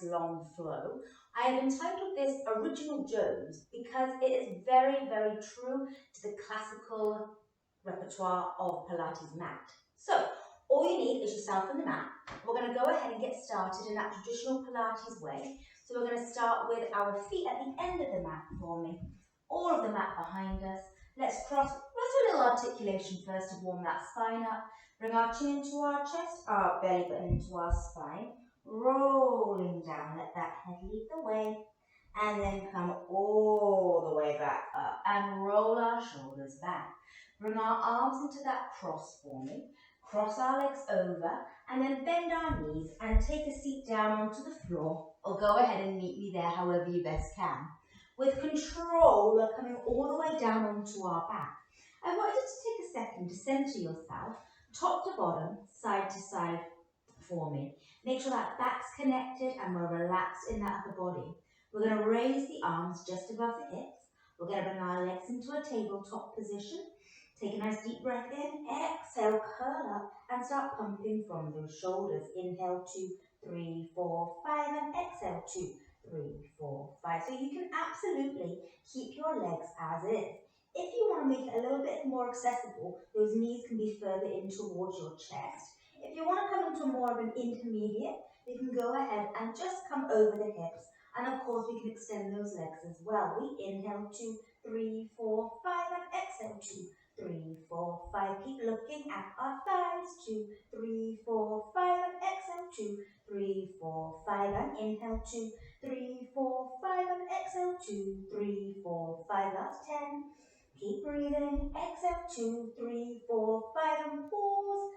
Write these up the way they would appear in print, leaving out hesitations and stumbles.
nice long flow. I have entitled this Original Jones because it is very, very true to the classical repertoire of Pilates mat. So, all you need is yourself and the mat. We're going to go ahead and get started in that traditional Pilates way. So we're going to start with our feet at the end of the mat for me. All of the mat behind us. Let's do a little articulation first to warm that spine up. Bring our chin into our chest, our belly button into our spine. Rolling down, let that head lead the way. And then come all the way back up and roll our shoulders back. Bring our arms into that cross for me. Cross our legs over and then bend our knees and take a seat down onto the floor, or go ahead and meet me there however you best can. With control, we're coming all the way down onto our back. I want you to take a second to center yourself, top to bottom, side to side for me. Make sure that back's connected and we're relaxed in that upper body. We're going to raise the arms just above the hips. We're going to bring our legs into a tabletop position. Take a nice deep breath in, exhale, curl up and start pumping from those shoulders. Inhale, 2, 3, 4, 5 and exhale, 2, 3, 4, 5. So you can absolutely keep your legs as is. If you want to make it a little bit more accessible, those knees can be further in towards your chest. If you want to come into more of an intermediate, you can go ahead and just come over the hips. And of course, we can extend those legs as well. We inhale, 2, 3, 4, 5 and exhale, 2, 3, 4, 5. Keep looking at our thighs. 2, 3, 4, 5 and exhale. 2, 3, 4, 5 and inhale. 2, 3, 4, 5 and exhale. 2, 3, 4, 5. That's 10. Keep breathing. Exhale. 2, 3, 4, 5 and pause.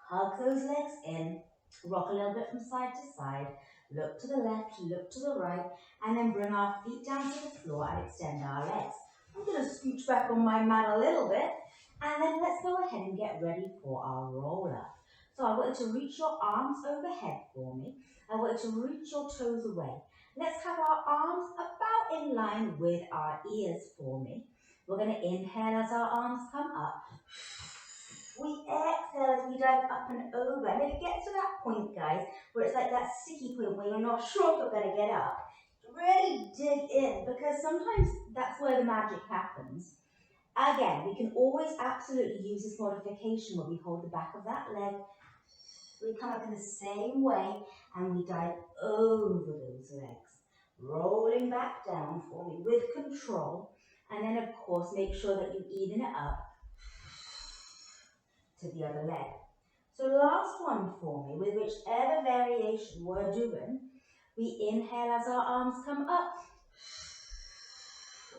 Hug those legs in. Rock a little bit from side to side. Look to the left, look to the right, and then bring our feet down to the floor and extend our legs. I'm going to scooch back on my mat a little bit, and then let's go ahead and get ready for our roll up. So I want you to reach your arms overhead for me. I want you to reach your toes away. Let's have our arms about in line with our ears for me. We're going to inhale as our arms come up. We exhale as we dive up and over. And if it gets to that point, guys, where it's like that sticky point where you're not sure if you're going to get up, really dig in, because sometimes that's where the magic happens. Again, we can always absolutely use this modification where we hold the back of that leg. We come up in the same way and we dive over those legs. Rolling back down for me with control. And then, of course, make sure that you even it up to the other leg. So last one for me, with whichever variation we're doing, we inhale as our arms come up.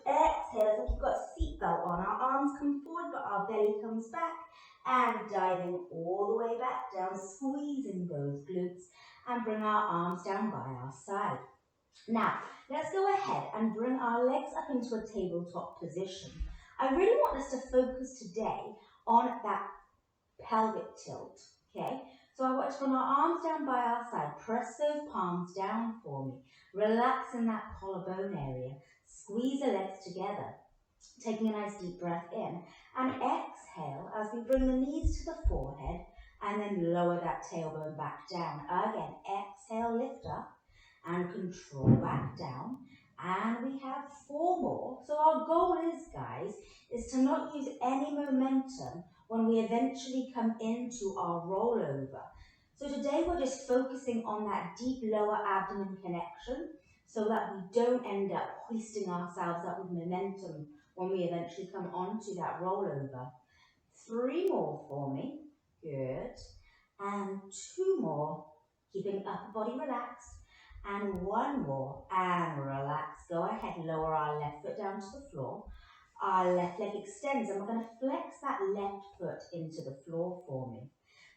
Exhale as if you've got a seatbelt on. Our arms come forward, but our belly comes back. And diving all the way back down, squeezing those glutes, and bring our arms down by our side. Now, let's go ahead and bring our legs up into a tabletop position. I really want us to focus today on that pelvic tilt, okay? So I want to bring our arms down by our side. Press those palms down for me. Relax in that collarbone area. Squeeze the legs together. Taking a nice deep breath in. And exhale as we bring the knees to the forehead and then lower that tailbone back down. Again, exhale, lift up and control back down. And we have 4 more. So our goal is, guys, is to not use any momentum when we eventually come into our rollover. So today we're just focusing on that deep lower abdomen connection so that we don't end up hoisting ourselves up with momentum when we eventually come onto that rollover. 3 more for me. Good. And 2 more. Keeping upper body relaxed. And 1 more. And relax. Go ahead, lower our left foot down to the floor. Our left leg extends and we're going to flex that left foot into the floor for me.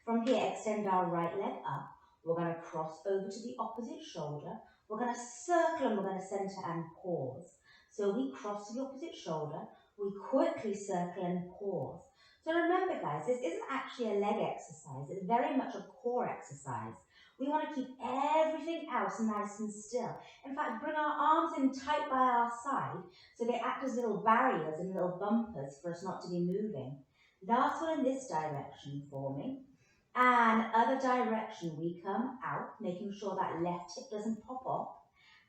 From here, extend our right leg up. We're going to cross over to the opposite shoulder. We're going to circle and we're going to center and pause. So we cross to the opposite shoulder. We quickly circle and pause. So remember, guys, this isn't actually a leg exercise. It's very much a core exercise. We want to keep everything else nice and still. In fact, bring our arms in tight by our side so they act as little barriers and little bumpers for us not to be moving. Last one in this direction for me. And other direction, we come out, making sure that left hip doesn't pop off,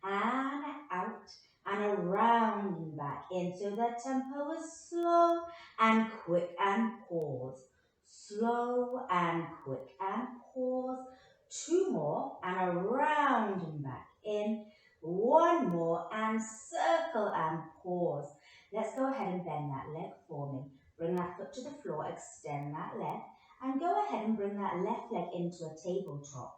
and out and around and back in. So the tempo is slow and quick and pause. Slow and quick and pause. Two more and around and back in. One more and circle and pause. Let's go ahead and bend that leg for me. Bring that foot to the floor, extend that leg, and go ahead and bring that left leg into a tabletop.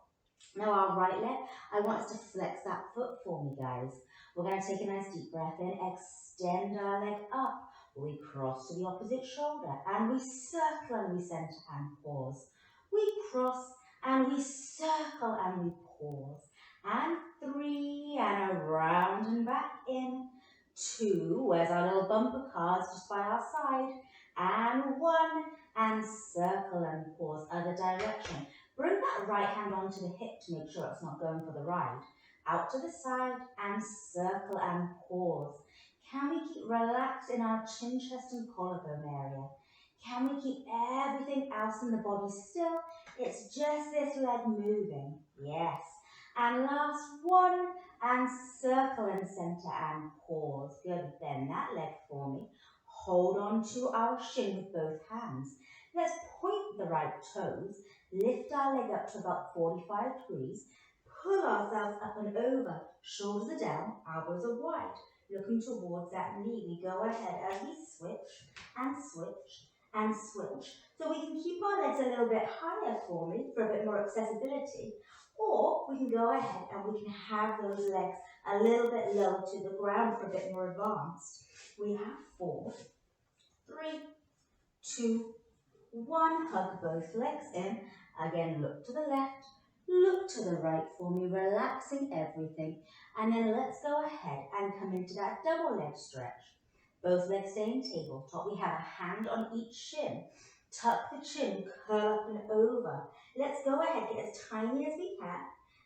Now our right leg, I want us to flex that foot for me, guys. We're going to take a nice deep breath in, extend our leg up. We cross to the opposite shoulder and we circle and we center and pause. We cross and we circle and we pause. And 3 and around and back in. 2, where's our little bumper cars just by our side. And 1 and circle and pause, other direction. Bring that right hand onto the hip to make sure it's not going for the ride. Out to the side and circle and pause. Can we keep relaxed in our chin, chest and collarbone area? Can we keep everything else in the body still? It's just this leg moving. Yes. And last one, and circle and center and pause. Good. Bend that leg for me. Hold on to our shin with both hands. Let's point the right toes. Lift our leg up to about 45 degrees. Pull ourselves up and over. Shoulders are down, elbows are wide. Looking towards that knee. We go ahead as we switch and switch and switch. So we can keep our legs a little bit higher for me for a bit more accessibility. Or we can go ahead and we can have those legs a little bit low to the ground for a bit more advanced. We have 4, 3, 2, 1. Hug both legs in. Again, look to the left, look to the right for me, relaxing everything. And then let's go ahead and come into that double leg stretch. Both legs staying tabletop. We have a hand on each shin. Tuck the chin, curl up and over. Let's go ahead, get as tiny as we can.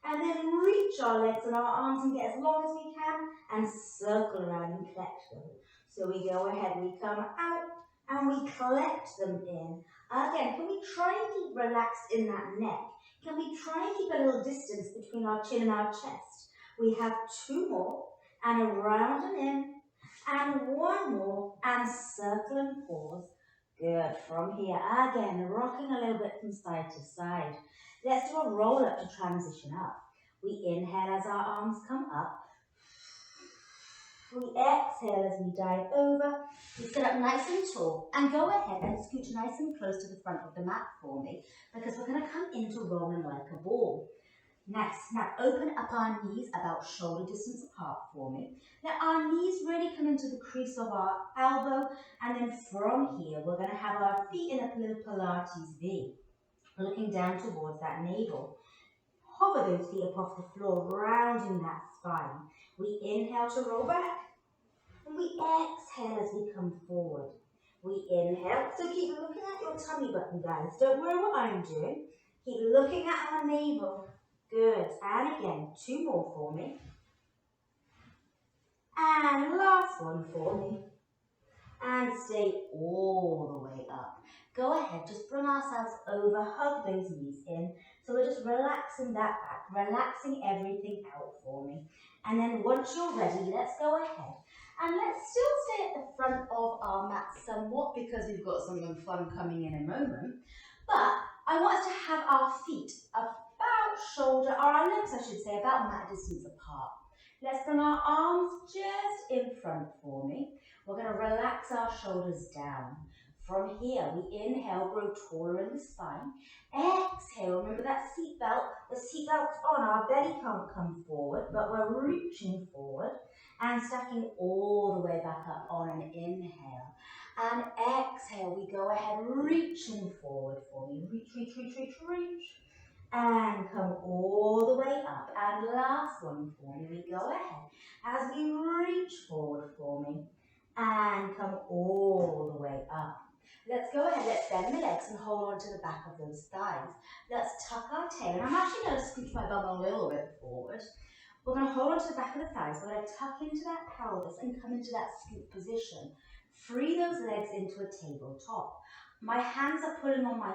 And then reach our legs and our arms and get as long as we can and circle around and collect them. So we go ahead, we come out and we collect them in. Again, can we try and keep relaxed in that neck? Can we try and keep a little distance between our chin and our chest? We have 2 more and around and in. And 1 more and circle and pause. Good. From here, again, rocking a little bit from side to side. Let's do a roll up to transition up. We inhale as our arms come up. We exhale as we dive over. We sit up nice and tall and go ahead and scooch nice and close to the front of the mat for me because we're going to come into rolling like a ball. Next, now open up our knees about shoulder distance apart for me. Let our knees really come into the crease of our elbow, and then from here we're going to have our feet in a little Pilates V, looking down towards that navel. Hover those feet up off the floor, rounding that spine. We inhale to roll back, and we exhale as we come forward. We inhale, so keep looking at your tummy button, guys. Don't worry what I'm doing. Keep looking at our navel. Good. And again, 2 more for me. And last one for me. And stay all the way up. Go ahead, just bring ourselves over, hug those knees in. So we're just relaxing that back, relaxing everything out for me. And then once you're ready, let's go ahead. And let's still stay at the front of our mat somewhat because we've got something fun coming in a moment. But I want us to have our feet about shoulder, or our legs I should say, about mat distance apart. Let's bring our arms just in front for me. We're going to relax our shoulders down. From here, we inhale, grow taller in the spine. Exhale, remember that seatbelt. The seatbelt's on, our belly can't come forward, but we're reaching forward and stacking all the way back up on an inhale. And exhale, we go ahead, reaching forward for me. Reach, reach, reach, reach, reach. And come all the way up. And last one for me, we go ahead as we reach forward for me. And come all the way up. Let's go ahead, let's bend the legs and hold on to the back of those thighs. Let's tuck our tail. And I'm actually going to scooch my bum a little bit forward. We're going to hold on to the back of the thighs. We're going to tuck into that pelvis and come into that scoop position. Free those legs into a tabletop. My hands are pulling on my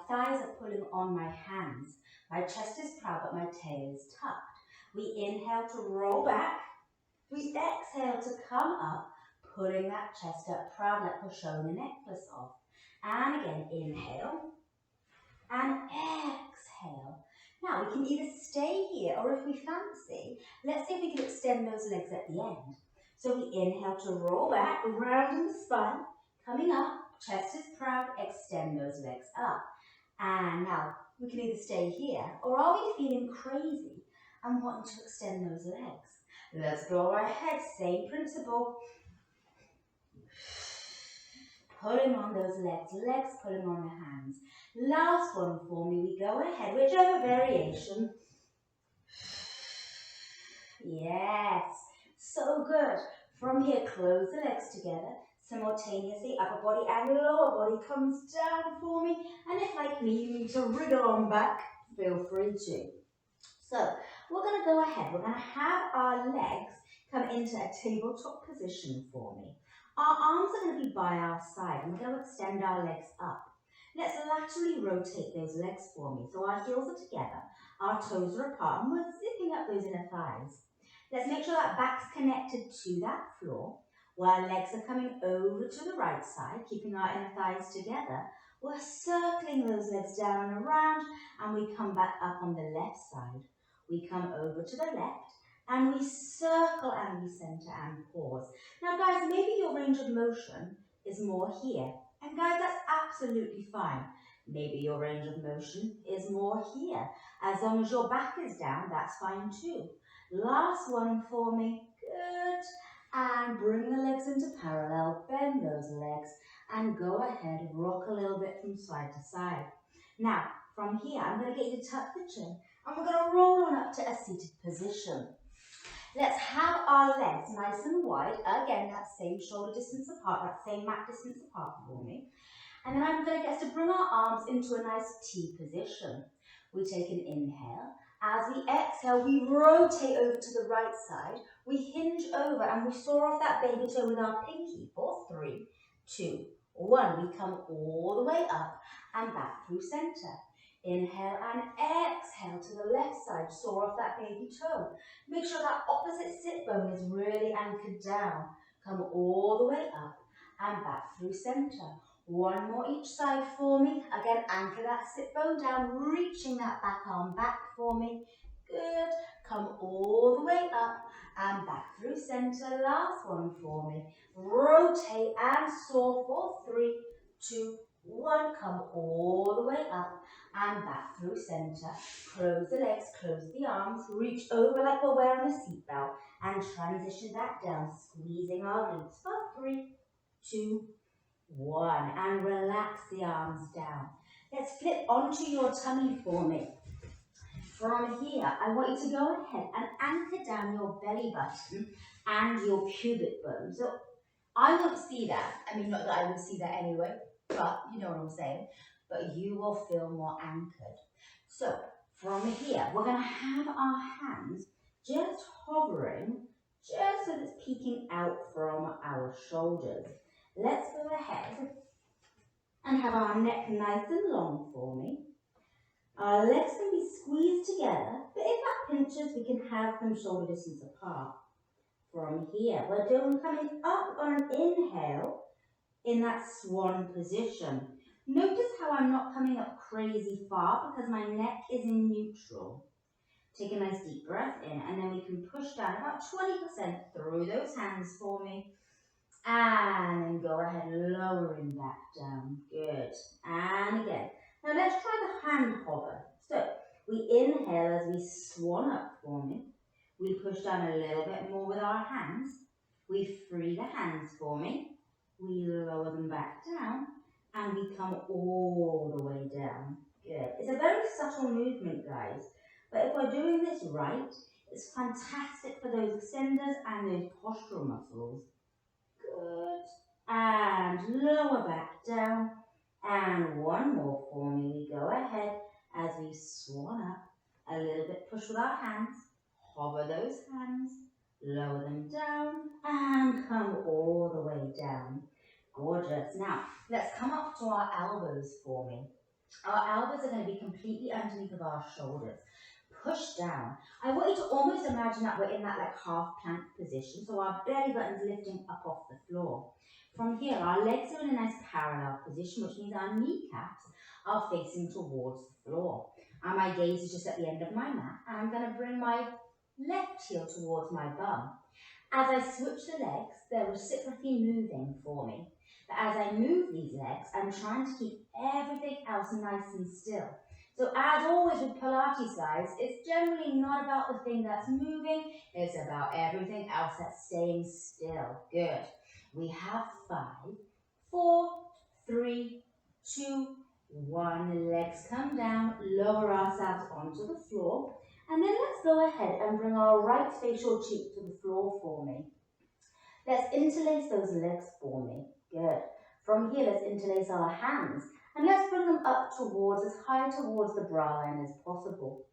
thighs are pulling on my hands. My chest is proud, but my tail is tucked. We inhale to roll back. We exhale to come up, pulling that chest up proud like we're showing a necklace off. And again, inhale and exhale. Now we can either stay here, or if we fancy, let's see if we can extend those legs at the end. So we inhale to roll back, rounding the spine, coming up, chest is proud, extend those legs up. And now we can either stay here, or are we feeling crazy and wanting to extend those legs? Let's blow our head, same principle. Pulling on those legs pulling on the hands. Last one for me, we go ahead, whichever variation. Yes, so good. From here, close the legs together. Simultaneously, upper body and lower body comes down for me. And if, like me, you need to wriggle on back, feel free to. So, we're going to go ahead. We're going to have our legs come into a tabletop position for me. Our arms are going to be by our side, and we're going to extend our legs up. Let's laterally rotate those legs for me. So our heels are together, our toes are apart, and we're zipping up those inner thighs. Let's make sure that back's connected to that floor. While legs are coming over to the right side, keeping our inner thighs together, we're circling those legs down and around, and we come back up on the left side. We come over to the left, and we circle and we center and pause. Now guys, maybe your range of motion is more here. And guys, that's absolutely fine. Maybe your range of motion is more here. As long as your back is down, that's fine too. Last one for me. Good. And bring the legs into parallel, bend those legs, and go ahead, rock a little bit from side to side. Now, from here, I'm going to get you to tuck the chin, and we're going to roll on up to a seated position. Let's have our legs nice and wide. Again, that same shoulder distance apart, that same mat distance apart for me. And then I'm going to get us to bring our arms into a nice T position. We take an inhale. As we exhale, we rotate over to the right side. We hinge over and we soar off that baby toe with our pinky for 3, 2, 1. We come all the way up and back through center. Inhale and exhale to the left side, soar off that baby toe. Make sure that opposite sit bone is really anchored down. Come all the way up and back through center. One more each side for me. Again, anchor that sit bone down, reaching that back arm back for me. Good. Come all the way up and back through center. Last one for me. Rotate and soar for 3, 2, 1. Come all the way up and back through center. Close the legs, close the arms, reach over like we're wearing a seatbelt, and transition back down, squeezing our glutes for 3, 2, 1. And relax the arms down. Let's flip onto your tummy for me. From here, I want you to go ahead and anchor down your belly button and your pubic bone. So I won't see that. I mean, not that I would see that anyway, but you know what I'm saying. But you will feel more anchored. So from here, we're going to have our hands just hovering, just so it's peeking out from our shoulders. Let's go ahead and have our neck nice and long for me. Our legs can be squeezed together, but if that pinches, we can have them shoulder distance apart. From here, we're coming up on an inhale in that swan position. Notice how I'm not coming up crazy far because my neck is in neutral. Take a nice deep breath in, and then we can push down about 20% through those hands for me. And then go ahead, lowering back down. Good. And again. Now let's try the hand hover. So we inhale as we swan up for me. We push down a little bit more with our hands. We free the hands for me. We lower them back down. And we come all the way down. Good. It's a very subtle movement, guys. But if we're doing this right, it's fantastic for those extenders and those postural muscles. Good. And lower back down. And one more for me. We go ahead as we swan up. A little bit push with our hands. Hover those hands. Lower them down. And come all the way down. Gorgeous. Now, let's come up to our elbows for me. Our elbows are going to be completely underneath of our shoulders. Push down. I want you to almost imagine that we're in that like half plank position. So our belly button's lifting up off the floor. From here, our legs are in a nice parallel position, which means our kneecaps are facing towards the floor. And my gaze is just at the end of my mat. And I'm going to bring my left heel towards my bum. As I switch the legs, they're reciprocally moving for me. But as I move these legs, I'm trying to keep everything else nice and still. So as always with Pilates guys, it's generally not about the thing that's moving, it's about everything else that's staying still. Good. We have 5, 4, 3, 2, 1. Legs come down, lower ourselves onto the floor. And then let's go ahead and bring our right facial cheek to the floor for me. Let's interlace those legs for me. Good. From here, let's interlace our hands. And let's bring them up towards, as high towards the brow line as possible.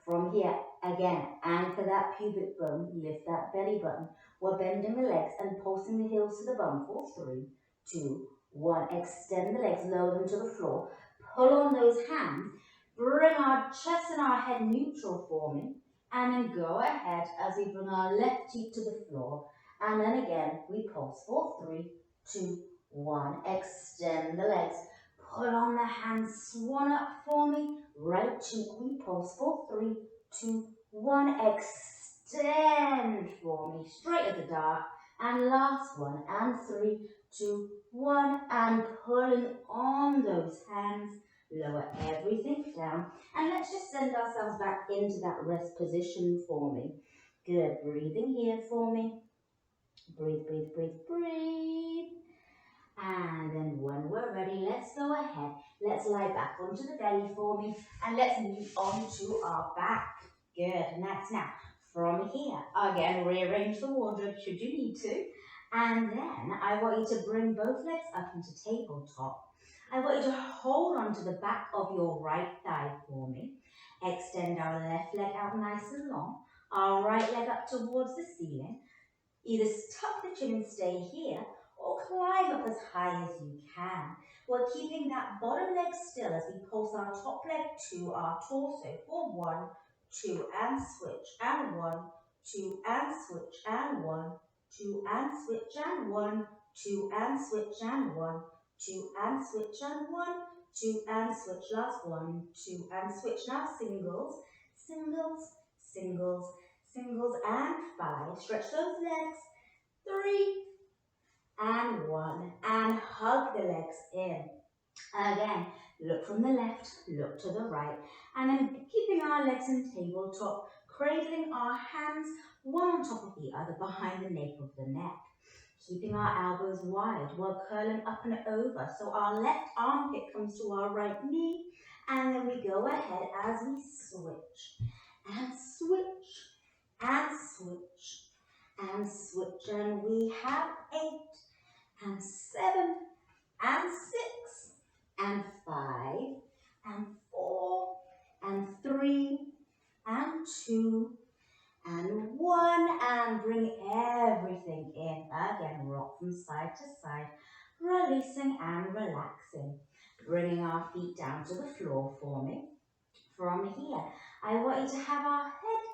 From here, again, anchor that pubic bone, lift that belly button. We're bending the legs and pulsing the heels to the bum for 3, 2, 1. Extend the legs, lower them to the floor. Pull on those hands. Bring our chest and our head neutral for me. And then go ahead as we bring our left cheek to the floor. And then again, we pulse for 3, 2, 1. Extend the legs. Pull on the hands, swan up for me. Right cheek, we pulse for 3, 2, 1. Extend for me, straight as a dart. And last one, and 3, 2, 1. And pulling on those hands. Lower everything down. And let's just send ourselves back into that rest position for me. Good. Breathing here for me. Breathe, breathe, breathe, breathe. And then when we're ready, let's go ahead. Let's lie back onto the belly for me. And let's move on to our back. Good. Next. Now, from here, again, rearrange the wardrobe should you need to. And then I want you to bring both legs up into tabletop. I want you to hold on to the back of your right thigh for me. Extend our left leg out nice and long. Our right leg up towards the ceiling. Either tuck the chin and stay here, or climb up as high as you can. We're keeping that bottom leg still as we pulse our top leg to our torso for 1, 2, and switch, and 1, 2, and switch, and 1, 2, and switch, and 1, 2, and switch, and 1, 2, and switch, and 1, 2, and switch, last 1, 2, and switch. Now singles, singles, singles, singles, and 5. Stretch those legs. 3, and 1. And hug the legs in. Again, look from the left, look to the right. And then keeping our legs in tabletop, cradling our hands one on top of the other behind the nape of the neck. Keeping our elbows wide, we're curling up and over. So our left armpit comes to our right knee. And then we go ahead as we switch. And switch. And switch. And switch. And we have 8. And 7. And 6. And 5. And 4. And 3. And 2. And 1, and bring everything in. Again, rock from side to side, releasing and relaxing. Bringing our feet down to the floor for me. From here, I want you to have our head,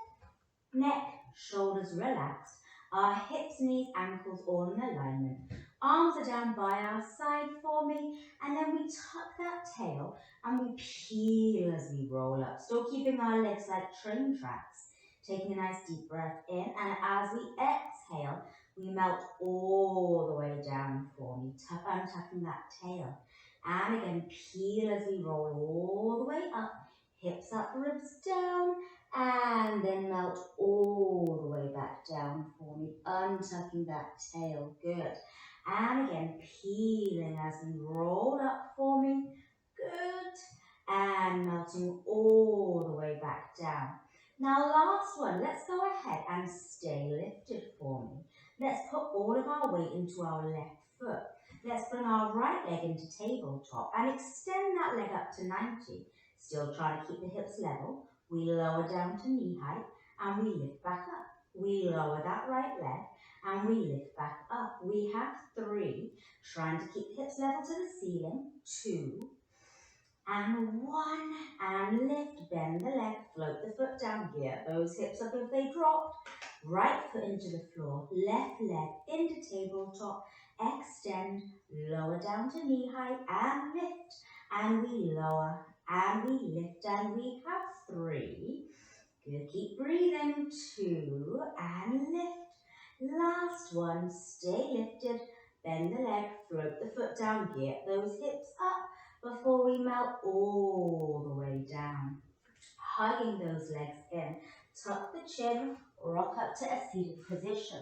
neck, shoulders relaxed, our hips, knees, ankles all in alignment. Arms are down by our side for me, and then we tuck that tail and we peel as we roll up, still keeping our legs like train tracks. Taking a nice deep breath in, and as we exhale, we melt all the way down for me, untucking that tail. And again, peel as we roll all the way up, hips up, ribs down, and then melt all the way back down for me, untucking that tail. Good. And again, peeling as we roll up for me. Good. And melting all the way back down. Now last one, let's go ahead and stay lifted for me. Let's put all of our weight into our left foot. Let's bring our right leg into tabletop and extend that leg up to 90. Still trying to keep the hips level. We lower down to knee height and we lift back up. we lower that right leg, and we lift back up. We have 3, trying to keep hips level to the ceiling, 2, and 1, and lift, bend the leg, float the foot down, get those hips up if they dropped, right foot into the floor, left leg into tabletop, extend, lower down to knee height, and lift, and we lower, and we lift, and we have 3, good, keep breathing, 2, and lift, last one, stay lifted, bend the leg, float the foot down, get those hips up, before we melt all the way down. Hugging those legs in. Tuck the chin, rock up to a seated position.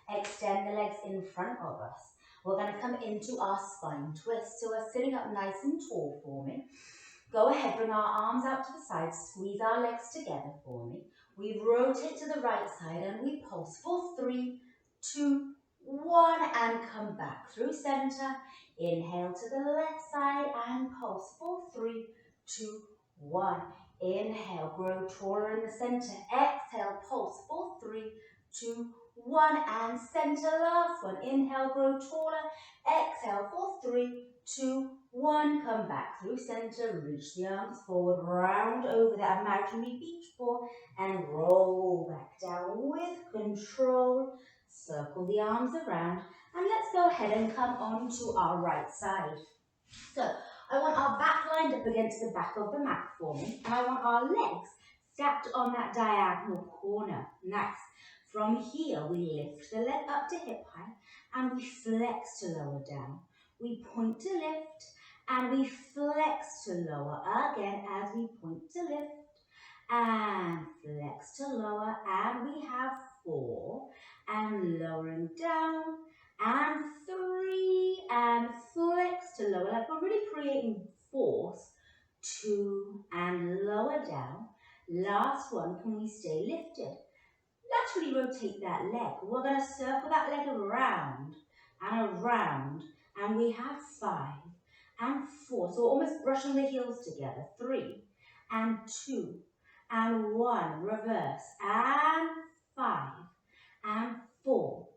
Extend the legs in front of us. We're going to come into our spine twist. So we're sitting up nice and tall for me. Go ahead, bring our arms out to the side, squeeze our legs together for me. We rotate to the right side and we pulse for 3, 2, 1, and come back through center. Inhale to the left side and pulse for 3, 2, 1. Inhale, grow taller in the center. Exhale, pulse for 3, 2, 1, and center. Last one. Inhale, grow taller. Exhale for 3, 2, 1. Come back through center. Reach the arms forward. Round over that imaginary beach ball and roll back down with control. Circle the arms around. And let's go ahead and come on to our right side. So I want our back lined up against the back of the mat for me. And I want our legs stacked on that diagonal corner. Nice. From here, we lift the leg up to hip height and we flex to lower down. We point to lift and we flex to lower again as we point to lift and flex to lower, and we have 4 and lowering down and 3 and flex to lower, like we're really creating force, 2 and lower down. Last one, can we stay lifted? Laterally rotate that leg. We're going to circle that leg around and around, and we have 5 and 4. So we're almost brushing the heels together. 3 and 2 and 1. Reverse and 5 and 4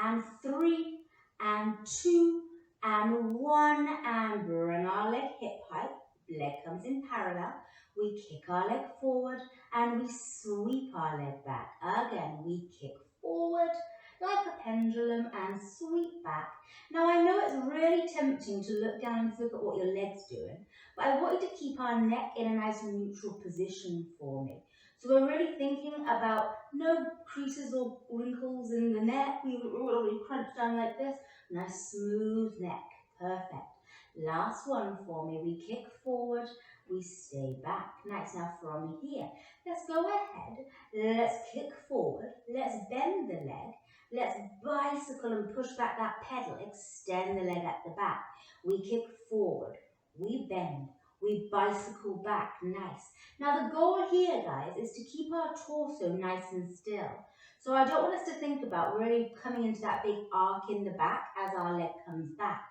and 3 and 2 and 1, and bring our leg hip height. Leg comes in parallel. We kick our leg forward and we sweep our leg back. Again, we kick forward like a pendulum and sweep back. Now I know it's really tempting to look down and look at what your leg's doing, but I want you to keep our neck in a nice neutral position for me. So we're really thinking about no creases or wrinkles in the neck. We crunch down like this. Nice smooth neck. Perfect. Last one for me. We kick forward. We stay back. Nice. Now from here, let's go ahead. Let's kick forward. Let's bend the leg. Let's bicycle and push back that pedal. Extend the leg at the back. We kick forward. We bend. We bicycle back. Nice. Now the goal here, guys, is to keep our torso nice and still. So I don't want us to think about really coming into that big arc in the back as our leg comes back.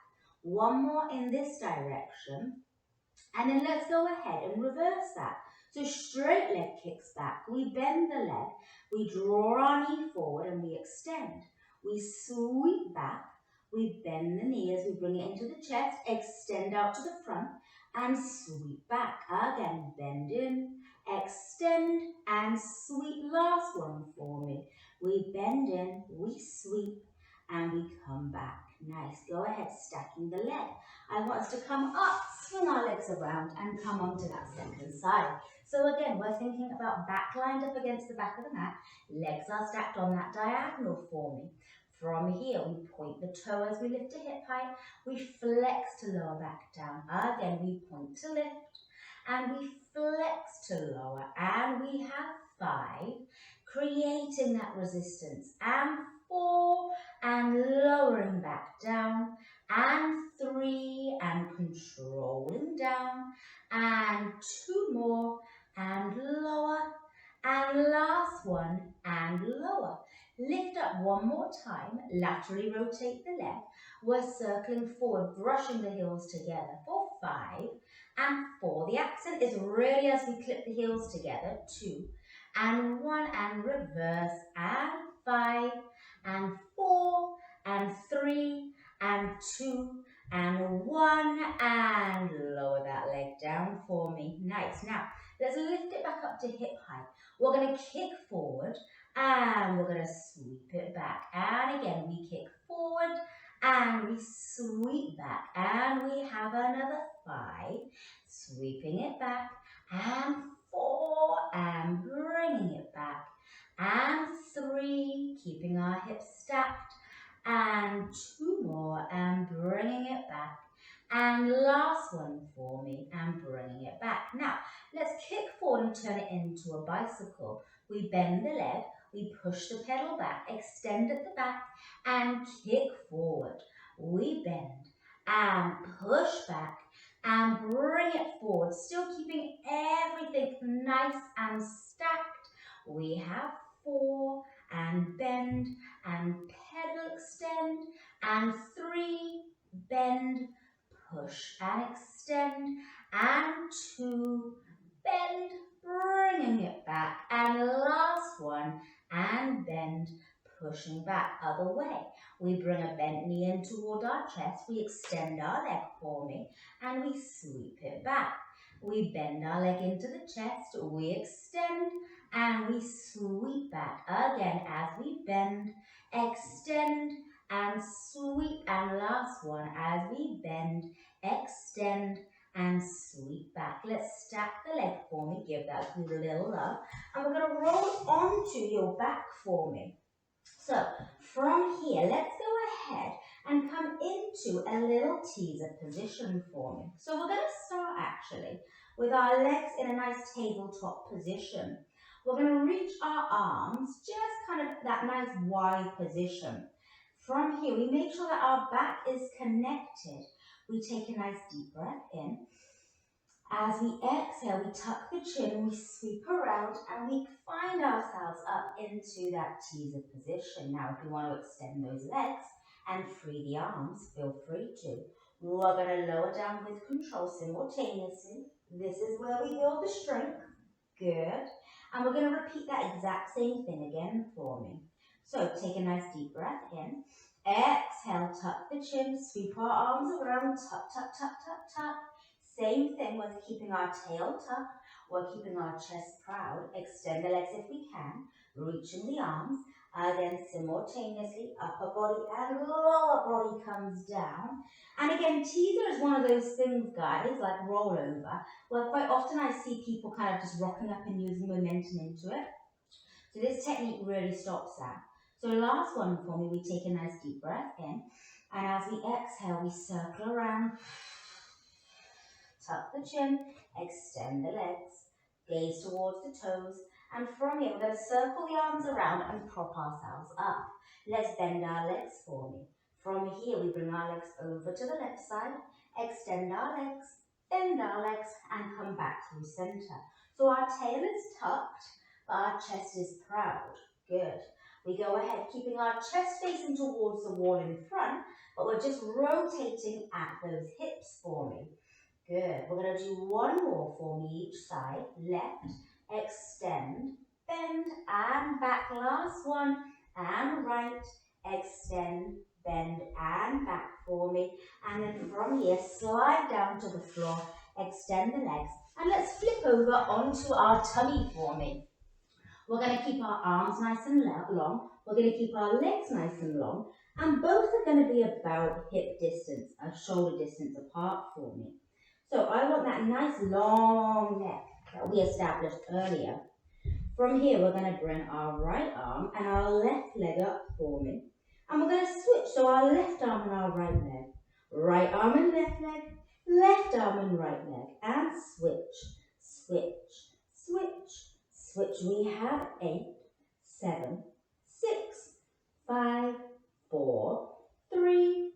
One more in this direction. And then let's go ahead and reverse that. So straight leg kicks back. We bend the leg. We draw our knee forward and we extend. We sweep back. We bend the knee as we bring it into the chest. Extend out to the front and sweep back. Again, bend in, extend and sweep. Last one for me. We bend in, we sweep and we come back. Nice. Go ahead, stacking the leg. I want us to come up, swing our legs around and come onto that second side. So again, we're thinking about back lined up against the back of the mat. Legs are stacked on that diagonal for me. From here, we point the toe as we lift to hip height. We flex to lower back down. Again, we point to lift and we flex to lower. And we have 5, creating that resistance. And 4 and lowering back down. And 3 and controlling down. And 2 more and lower. And last one and lower. Lift up one more time, laterally rotate the leg. We're circling forward, brushing the heels together for 5 and 4. The accent is really as we clip the heels together, 2 and 1 and reverse, and 5 and 4 and 3 and 2 and 1, and lower that leg down for me. Nice. Now, let's lift it back up to hip height. We're going to kick forward and we're going to sweep it back. And again, we kick forward and we sweep back. And we have another 5, sweeping it back, and 4 and bringing it back, and 3, keeping our hips stacked, and 2 more and bringing it back, and last one for me and bringing it back. Now let's kick forward and turn it into a bicycle. We bend the leg, we push the pedal back, extend at the back and kick forward. We bend and push back and bring it forward, still keeping everything nice and stacked. We have 4 and bend and pedal extend, and 3, bend, push and extend, and 2, bend, bringing it back, and last one, and bend, pushing back, other way. We bring a bent knee in toward our chest, we extend our leg for me, and we sweep it back. We bend our leg into the chest, we extend, and we sweep back again as we bend, extend, and sweep, and last one as we bend, extend, and sweep back. Let's stack the leg for me, give that good little love, and we're going to roll onto your back for me. So from here, let's go ahead and come into a little teaser position for me. So we're going to start actually with our legs in a nice tabletop position. We're going to reach our arms, just kind of that nice wide position. From here, we make sure that our back is connected. We take a nice deep breath in. As we exhale, we tuck the chin, we sweep around, and we find ourselves up into that teaser position. Now, if you want to extend those legs and free the arms, feel free to. We're going to lower down with control simultaneously. This is where we build the strength. Good. And we're going to repeat that exact same thing again for me. So take a nice deep breath in. Exhale, tuck the chin, sweep our arms around, tuck, tuck, tuck, tuck, tuck. Same thing with keeping our tail tucked. We're keeping our chest proud. Extend the legs if we can, reaching the arms. Again, simultaneously, upper body and lower body comes down. And again, teaser is one of those things, guys, like rollover, where quite often I see people kind of just rocking up and using momentum into it. So this technique really stops that. So last one for me, we take a nice deep breath in. And as we exhale, we circle around. Tuck the chin, extend the legs, gaze towards the toes, and from here we're going to circle the arms around and prop ourselves up. Let's bend our legs for me. From here we bring our legs over to the left side, extend our legs, bend our legs, and come back through center. So our tail is tucked, but our chest is proud. Good. We go ahead keeping our chest facing towards the wall in front, but we're just rotating at those hips for me. Good. We're going to do one more for me each side. Left, extend, bend, and back. Last one. And right, extend, bend, and back for me. And then from here, slide down to the floor, extend the legs. And let's flip over onto our tummy for me. We're going to keep our arms nice and long. We're going to keep our legs nice and long. And both are going to be about hip distance, shoulder distance apart for me. So I want that nice long neck that we established earlier. From here, we're going to bring our right arm and our left leg up for me. And we're going to switch, so our left arm and our right leg. Right arm and left leg, left arm and right leg. And switch, switch, switch, switch. We have 8, 7, 6, 5, 4, 3,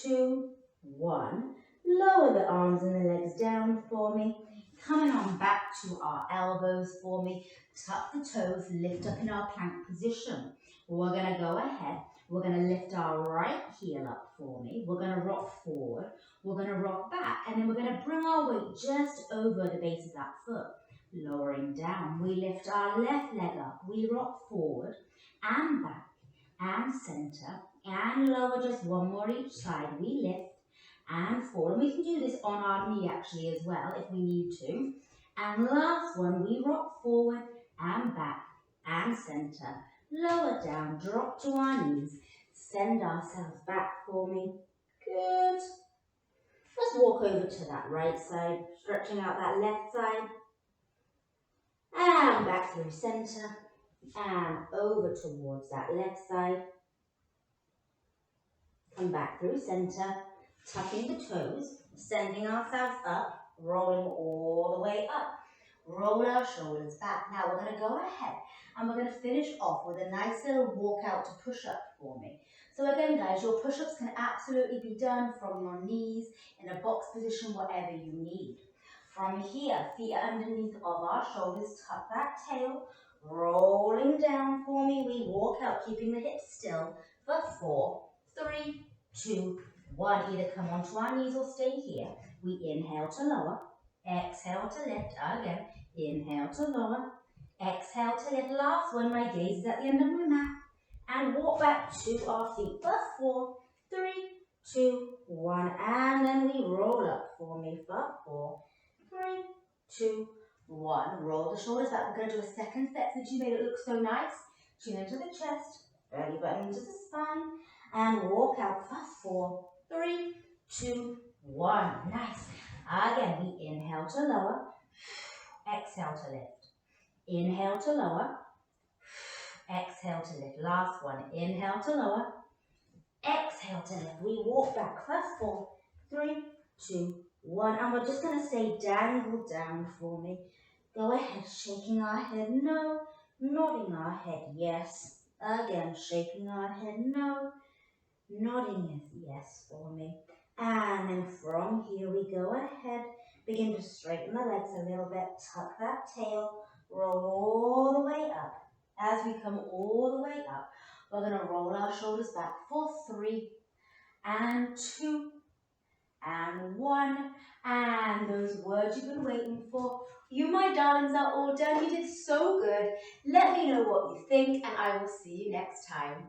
2, 1. Lower the arms and the legs down for me. Coming on back to our elbows for me. Tuck the toes, lift up in our plank position. We're going to go ahead. We're going to lift our right heel up for me. We're going to rock forward. We're going to rock back. And then we're going to bring our weight just over the base of that foot. lowering down. We lift our left leg up. We rock forward and back and centre and lower, just one more each side. We lift and forward. And we can do this on our knee actually as well if we need to. And last one, we rock forward and back and centre. Lower down, drop to our knees. Send ourselves back for me. Good. Let's walk over to that right side, stretching out that left side. And back through centre. And over towards that left side. Come back through centre. Tucking the toes, sending ourselves up, rolling all the way up. Roll our shoulders back. Now we're going to go ahead and we're going to finish off with a nice little walk out to push up for me. So again guys, your push-ups can absolutely be done from your knees, in a box position, whatever you need. From here, feet are underneath of our shoulders, tuck that tail, rolling down for me. We walk out, keeping the hips still for 4, 3, 2, 1. Either come onto our knees or stay here. We inhale to lower, exhale to lift. Again, inhale to lower, exhale to lift. Last one, my gaze is at the end of my mat. And walk back to our feet for 4, 3, 2, 1. And then we roll up for me for 4, 3, 2, 1. Roll the shoulders back. We're going to do a second set since you made it look so nice. Chin into the chest, belly button into the spine. And walk out for 4, 3, 2, 1. Nice. Again, we inhale to lower, exhale to lift. Inhale to lower, exhale to lift. Last one. Inhale to lower, exhale to lift. We walk back for 4, 3, 2, 1. And we're just going to say dangle down for me. Go ahead, shaking our head no, nodding our head yes. Again, shaking our head no, nodding yes for me. And then from here we go ahead, begin to straighten the legs a little bit, tuck that tail, roll all the way up. As we come all the way up, we're going to roll our shoulders back for 3 and 2 and 1. And those words you've been waiting for, you my darlings are all done. You did so good. Let me know what you think and I will see you next time.